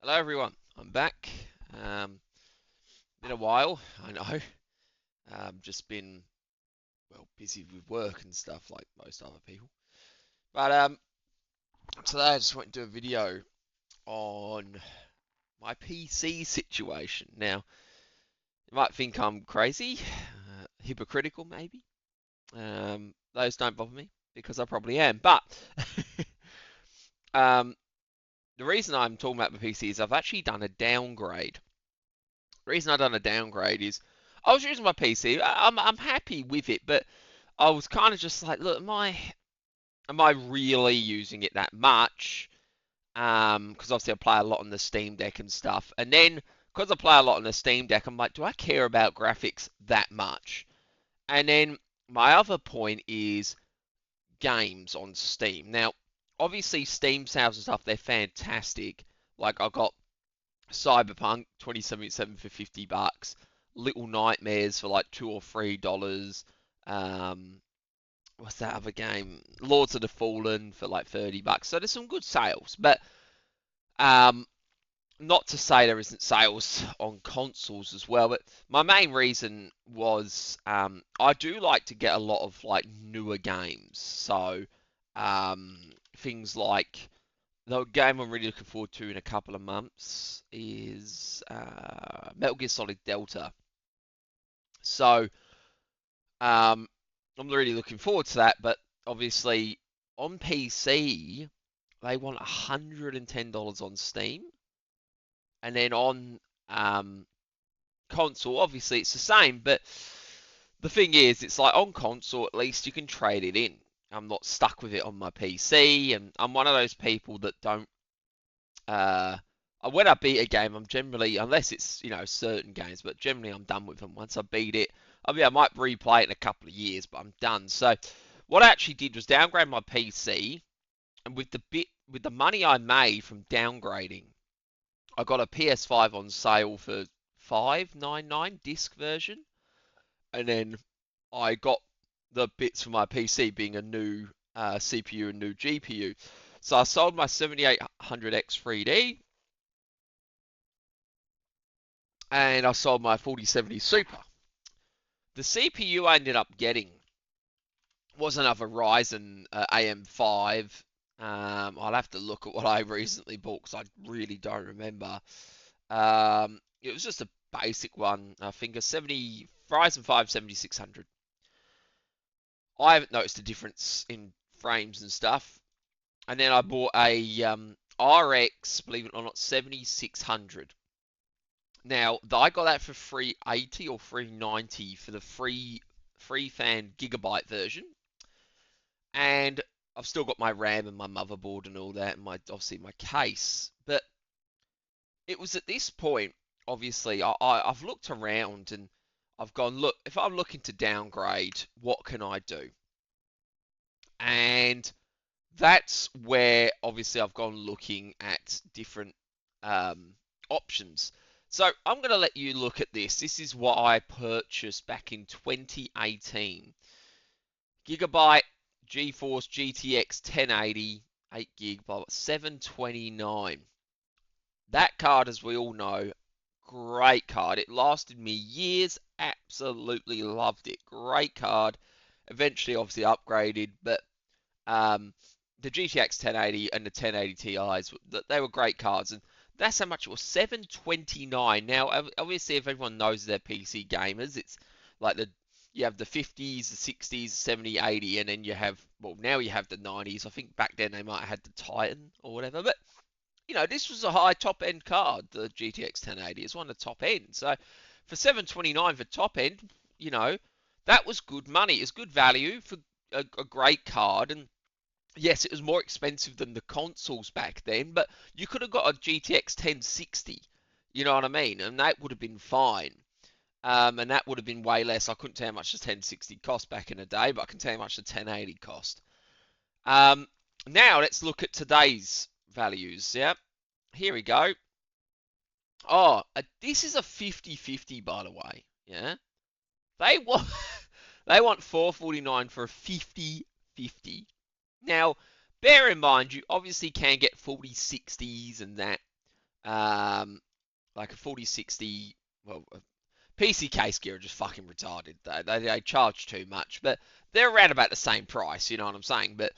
Hello everyone, I'm back. Been a while, I know. Just been busy with work and stuff like most other people. But today I just went to do a video on my PC situation. Now you might think I'm crazy, hypocritical maybe. Those don't bother me because I probably am. But um, the reason I'm talking about my PC is I've actually done a downgrade. The reason I've done a downgrade is I was using my PC. I'm happy with it, but I was kind of just like, look, am I really using it that much? Because obviously I play a lot on the Steam Deck and stuff, and then because I play a lot on the Steam Deck, I'm like, do I care about graphics that much? And then my other point is games on Steam. Now, obviously Steam sales and stuff, they're fantastic. Like I got Cyberpunk 2077 for $50, Little Nightmares for like $2 or $3. What's that other game? Lords of the Fallen for like $30. So there's some good sales, but um, not to say there isn't sales on consoles as well. But my main reason was I do like to get a lot of like newer games. So um, things like the game I'm really looking forward to in a couple of months is Metal Gear Solid Delta. So um, I'm really looking forward to that, but obviously on PC they want $110 on Steam, and then on console obviously it's the same. But the thing is, it's like on console at least you can trade it in. I'm not stuck with it on my PC, and I'm one of those people that don't Uh, when I beat a game, I'm generally, unless it's certain games, but generally I'm done with them. Once I beat it, I mean I might replay it in a couple of years, but I'm done. So what I actually did was downgrade my PC, and with the money I made from downgrading, I got a PS5 on sale for 599 disc version, and then I got the bits for my PC being a new CPU and new GPU. So I sold my 7800X 3D and I sold my 4070 Super. The CPU I ended up getting was another Ryzen AM5. I'll have to look at what I recently bought because I really don't remember. It was just a basic one. I think a 70 Ryzen 5 7600. I haven't noticed a difference in frames and stuff. And then I bought a RX, believe it or not, 7600. Now, I got that for 380 or 390 for the free fan gigabyte version. And I've still got my RAM and my motherboard and all that, and my obviously my case. But it was at this point, obviously, I've looked around and I've gone, look, if I'm looking to downgrade, what can I do? And that's where obviously I've gone looking at different options. So I'm going to let you look at this. This is what I purchased back in 2018. Gigabyte GeForce GTX 1080, 8 gig, blah, 729. That card, as we all know, great card. It lasted me years. Absolutely loved it. Great card. Eventually, obviously upgraded, but um, the GTX 1080 and the 1080 Ti's, they were great cards, and that's how much it was, 729. Now, obviously, if everyone knows they're PC gamers, it's like you have the 50s, the 60s, 70, 80, and then you have, well, now you have the 90s. I think back then they might have had the Titan or whatever, but this was a high top end card, the GTX 1080. It's one of the top end. So for 729 for top end, you know, that was good money. It's good value for a great card, and yes, it was more expensive than the consoles back then, but you could have got a GTX 1060, you know what I mean? And that would have been fine. And that would have been way less. I couldn't tell how much the 1060 cost back in the day, but I can tell you how much the 1080 cost. Now let's look at today's values. Yeah, here we go. Oh, this is a 50-50, by the way. Yeah, they want they want 449 for a 50-50. Now, bear in mind, you obviously can get 4060s and that. Um, like a 4060, well, PC case gear are just fucking retarded. They charge too much, but they're around about the same price. You know what I'm saying? But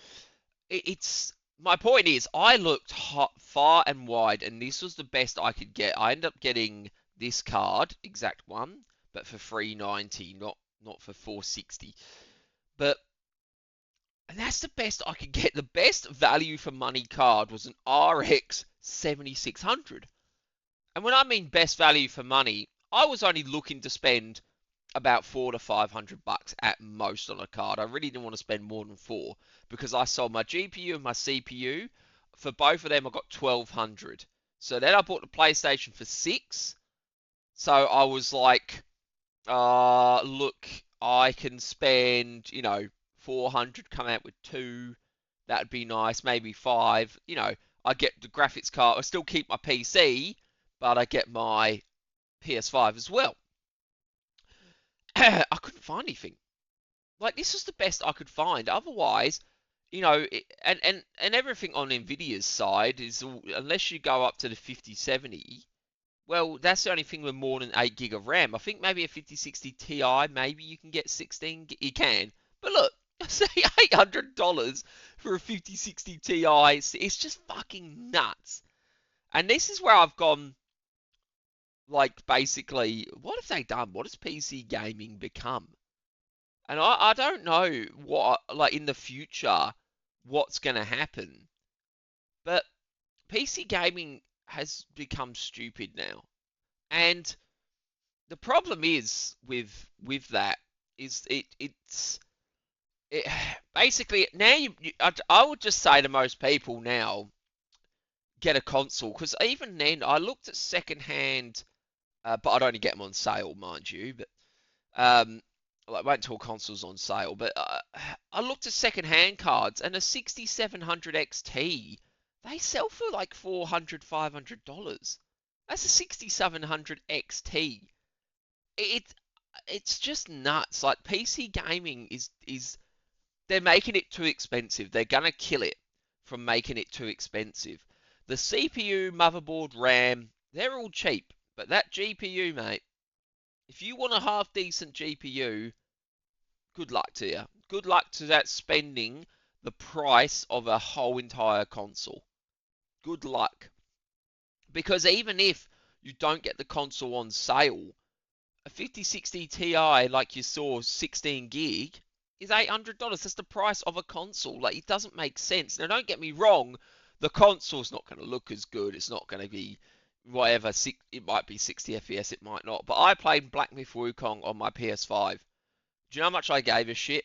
it's my point is, I looked far and wide, and this was the best I could get. I ended up getting this card, exact one, but for 390, not for 460. But and that's the best I could get. The best value for money card was an RX 7600. And when I mean best value for money, I was only looking to spend about $400 to $500 at most on a card. I really didn't want to spend more than four because I sold my GPU and my CPU. For both of them, I got 1200. So then I bought the PlayStation for six. So I was like, look, I can spend, 400, come out with two. That'd be nice. Maybe five. I get the graphics card. I still keep my PC, but I get my PS5 as well. I couldn't find anything. Like this is the best I could find. Otherwise, and everything on Nvidia's side is unless you go up to the 5070. Well, that's the only thing with more than 8 gig of RAM. I think maybe a 5060 Ti, maybe you can get 16. You can, but look, say $800 for a 5060 Ti. It's just fucking nuts. And this is where I've gone. Like basically, what have they done? What has PC gaming become? And I don't know what, like in the future, what's going to happen. But PC gaming has become stupid now. And the problem is with that is it basically now I would just say to most people now get a console because even then I looked at secondhand, but I'd only get them on sale, mind you. But I won't talk consoles on sale, but I looked at second-hand cards and a 6700 XT, they sell for like $400, $500. That's a 6700 XT. It it's just nuts. Like PC gaming is they're making it too expensive. They're gonna kill it from making it too expensive. The CPU, motherboard, RAM, they're all cheap, but that GPU, mate, if you want a half decent GPU, good luck to you. Good luck to that spending the price of a whole entire console. Good luck. Because even if you don't get the console on sale, a 5060 Ti, like you saw, 16 gig, is $800. That's the price of a console. Like, it doesn't make sense. Now, don't get me wrong, the console's not going to look as good. It's not going to be whatever. It might be 60 FPS, it might not. But I played Black Myth Wukong on my PS5. Do you know how much I gave a shit?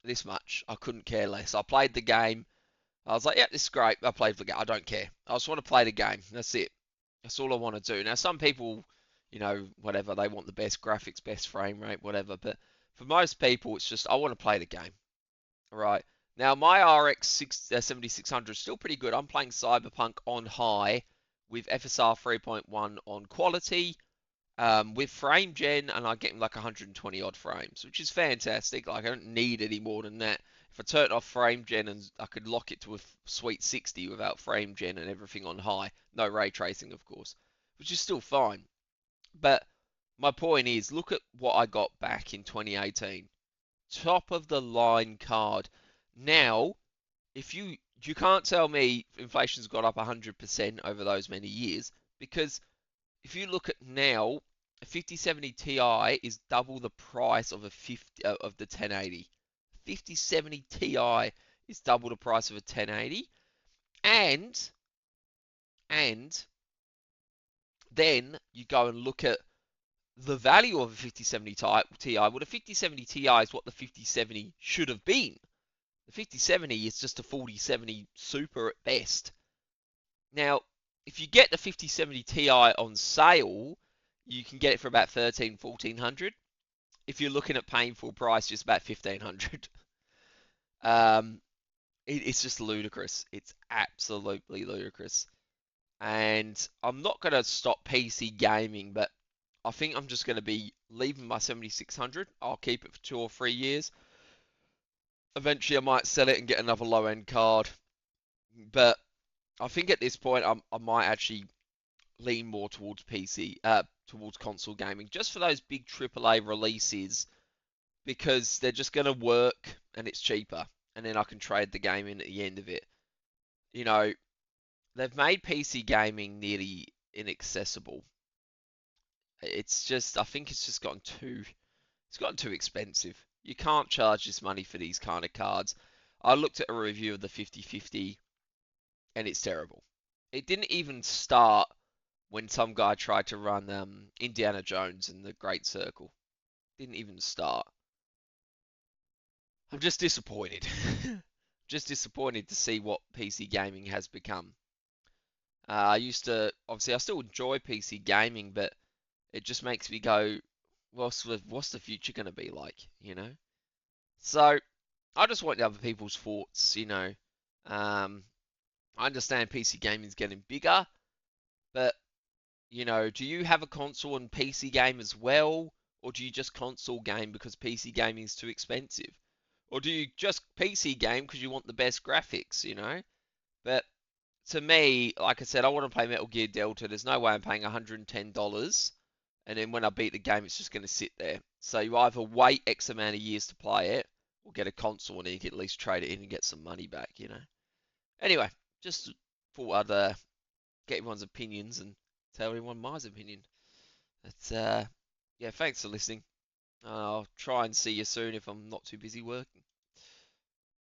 This much. I couldn't care less. I played the game. I was like, yeah, this is great. I played the game. I don't care. I just want to play the game. That's it. That's all I want to do. Now, some people, whatever, they want the best graphics, best frame rate, whatever. But for most people, it's just, I want to play the game. All right. Now, my RX 7600 is still pretty good. I'm playing Cyberpunk on high with FSR 3.1 on quality. With frame gen, and I get like 120 odd frames, which is fantastic. Like I don't need any more than that. If I turn off frame gen and I could lock it to a sweet 60 without frame gen and everything on high, no ray tracing, of course, which is still fine. But my point is, look at what I got back in 2018, top of the line card. Now, if you can't tell me inflation's got up 100% over those many years because if you look at now, a 5070 Ti is double the price of of the 1080. 5070 Ti is double the price of a 1080, and then you go and look at the value of a 5070 Ti. Well, the 5070 Ti is what the 5070 should have been. The 5070 is just a 4070 Super at best. Now, if you get the 5070 Ti on sale, you can get it for about 1400. If you're looking at paying full price, just about 1500. It's just ludicrous. It's absolutely ludicrous. And I'm not going to stop PC gaming, but I think I'm just going to be leaving my 7600. I'll keep it for 2 or 3 years. Eventually, I might sell it and get another low-end card. But I think at this point, I might actually lean more towards PC, towards console gaming, just for those big AAA releases, because they're just going to work and it's cheaper, and then I can trade the game in at the end of it. You know, they've made PC gaming nearly inaccessible. It's just, I think it's gotten too expensive. You can't charge this money for these kind of cards. I looked at a review of the 5050 and it's terrible. It didn't even start when some guy tried to run Indiana Jones in the Great Circle. Didn't even start. I'm just disappointed. Just disappointed to see what PC gaming has become. I used to, obviously, I still enjoy PC gaming, but it just makes me go, what's the future going to be like, you know? So I just want other people's thoughts, you know. Um, I understand PC gaming is getting bigger, but you know, do you have a console and PC game as well, or do you just console game because PC gaming is too expensive, or do you just PC game because you want the best graphics, you know? But to me, like I said, I want to play Metal Gear Delta. There's no way I'm paying $110, and then when I beat the game, it's just going to sit there. So you either wait X amount of years to play it, or get a console and then you can at least trade it in and get some money back, you know? Anyway, just thought I'd get everyone's opinions and tell everyone my opinion. But yeah, thanks for listening. I'll try and see you soon if I'm not too busy working.